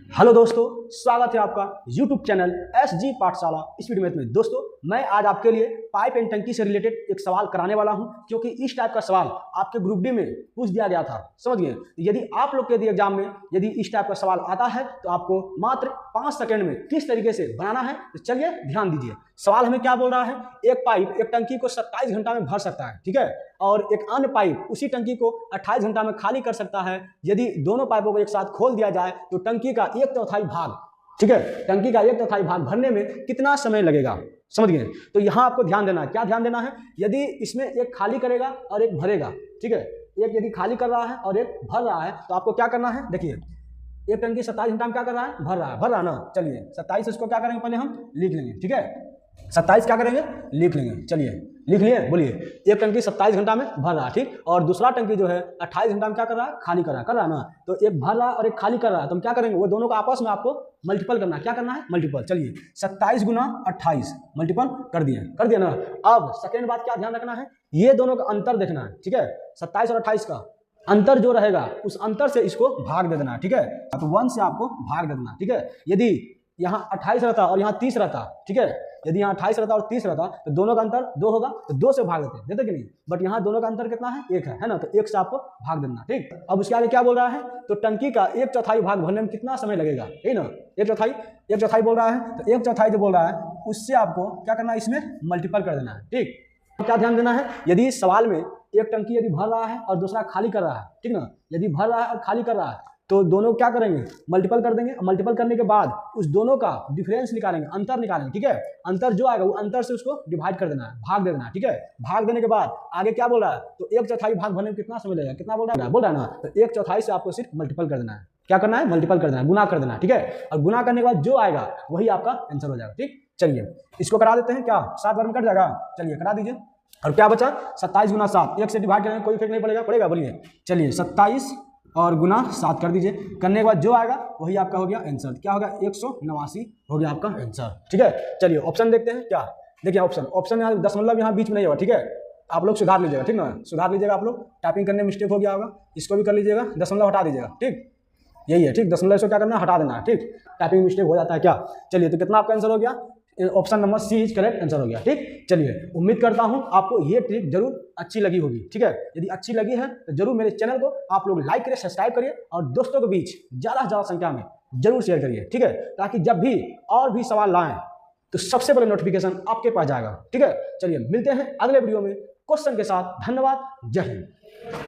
Hello दोस्तों, स्वागत है आपका YouTube चैनल SG पाठशाला। इस वीडियो में दोस्तों मैं आज आपके लिए पाइप एंड टंकी से रिलेटेड एक सवाल कराने वाला हूं, क्योंकि इस टाइप का सवाल आपके ग्रुप डी में पूछ दिया गया था। समझ गए? यदि आप लोग के यदि एग्जाम में यदि इस टाइप का सवाल आता है तो आपको मात्र 5 सेकंड में किस तरीके से बनाना है, तो चलिए ध्यान दीजिए। सवाल हमें क्या बोल रहा है, एक पाइप एक टंकी को 27 घंटा में भर सकता है, ठीक है, और एक अन्य पाइप उसी टंकी को 28 घंटा में खाली कर सकता है। यदि दोनों पाइपों को एक साथ खोल दिया जाए तो टंकी का 1/4 भाग, ठीक है, टंकी का 1/4 भाग भरने में कितना समय लगेगा। समझ गए? तो यहाँ आपको ध्यान देना है। क्या ध्यान देना है? यदि इसमें एक खाली करेगा और एक भरेगा, ठीक है, एक यदि खाली कर रहा है और एक भर रहा है, तो आपको क्या करना है, देखिए एक टंकी 27 घंटा में क्या कर रहा है, भर रहा है ना। चलिए 27 इसको क्या करेंगे, पहले हम लिख लेंगे, ठीक है, 27 क्या करेंगे, लिख लेंगे। चलिए लिख लिए, बोलिए। एक टंकी 27 घंटा में भर रहा है, ठीक, और दूसरा टंकी जो है 28 घंटा में क्या कर रहा है, खाली कर रहा है ना। तो एक भर रहा है और एक खाली कर रहा है, तो हम क्या करेंगे, वो दोनों का आपस में आपको मल्टीपल करना है। क्या करना है, मल्टीपल। चलिए 27 गुना 28 मल्टीपल कर दिया ना। अब सेकेंड बात क्या ध्यान रखना है, ये दोनों का अंतर देखना है, ठीक है, 27 और 28 का अंतर जो रहेगा उस अंतर से इसको भाग दे देना, ठीक है, तो 1 से आपको भाग दे देना, ठीक है। यदि यहाँ 28 रहता और यहाँ 30 रहता, ठीक है, यदि यहाँ 28 रहता और 30 रहता तो दोनों का अंतर 2 होगा, तो 2 से भाग देते कि नहीं, बट यहाँ दोनों का अंतर कितना है, 1 है ना, तो 1 से आपको भाग देना, ठीक। अब उसके आगे क्या बोल रहा है, तो टंकी का 1/4 भाग भरने में कितना समय लगेगा, ठीक ना, 1/4 बोल रहा है, तो 1/4 जो बोल रहा है उससे आपको क्या करना है, इसमें मल्टीपल कर देना है, ठीक। क्या ध्यान देना है, यदि सवाल में एक टंकी यदि भर रहा है और दूसरा खाली कर रहा है, ठीक ना, यदि भर रहा है और खाली कर रहा है तो दोनों क्या करेंगे, मल्टीपल कर देंगे। मल्टीपल करने के बाद उस दोनों का डिफरेंस निकालेंगे, अंतर निकालेंगे, ठीक है। अंतर जो आएगा वो अंतर से उसको डिवाइड कर देना है, भाग दे देना है, ठीक है। भाग देने के बाद आगे क्या बोल रहा है, तो 1/4 भाग भरने में कितना समय लगेगा, कितना बोल रहा है ना, तो 1/4 से आपको सिर्फ मल्टीपल कर देना है। क्या करना है, मल्टीपल कर देना है, गुना कर देना है, ठीक है, और गुना करने के बाद जो आएगा वही आपका आंसर हो जाएगा, ठीक। चलिए इसको करा देते हैं, क्या 7 बार में कट जाएगा, चलिए करा दीजिए। और क्या बचा, 27 गुना 7, 1 से डिवाइड करेंगे, कोई इफेक्ट नहीं पड़ेगा, बोलिए। चलिए 27 और गुना 7 कर दीजिए, करने के बाद जो आएगा वही आपका हो गया आंसर। क्या होगा, 189 हो गया आपका आंसर, ठीक है। चलिए ऑप्शन देखते हैं, क्या देखिए ऑप्शन यहाँ दशमलव यहाँ बीच में नहीं होगा, ठीक है, आप लोग सुधार लीजिएगा, ठीक ना, सुधार लीजिएगा। आप लोग टाइपिंग करने में मिस्टेक हो गया होगा, इसको भी कर लीजिएगा, दशमलव हटा दीजिएगा, ठीक, यही है, ठीक, दशमलव से क्या करना है, हटा देना है, ठीक, टाइपिंग मिस्टेक हो जाता है क्या। चलिए तो कितना आपका आंसर हो गया, option number C is correct answer हो गया, ठीक। चलिए उम्मीद करता हूं आपको ये ट्रिक जरूर अच्छी लगी होगी, ठीक है। यदि अच्छी लगी है तो जरूर मेरे चैनल को आप लोग लाइक करिए, सब्सक्राइब करिए और दोस्तों के बीच ज्यादा से ज्यादा संख्या में जरूर शेयर करिए, ठीक है, ताकि जब भी और भी सवाल लाएं तो सबसे पहले नोटिफिकेशन आपके पास जाएगा, ठीक है। चलिए मिलते हैं अगले वीडियो में क्वेश्चन के साथ। धन्यवाद, जय हिंद।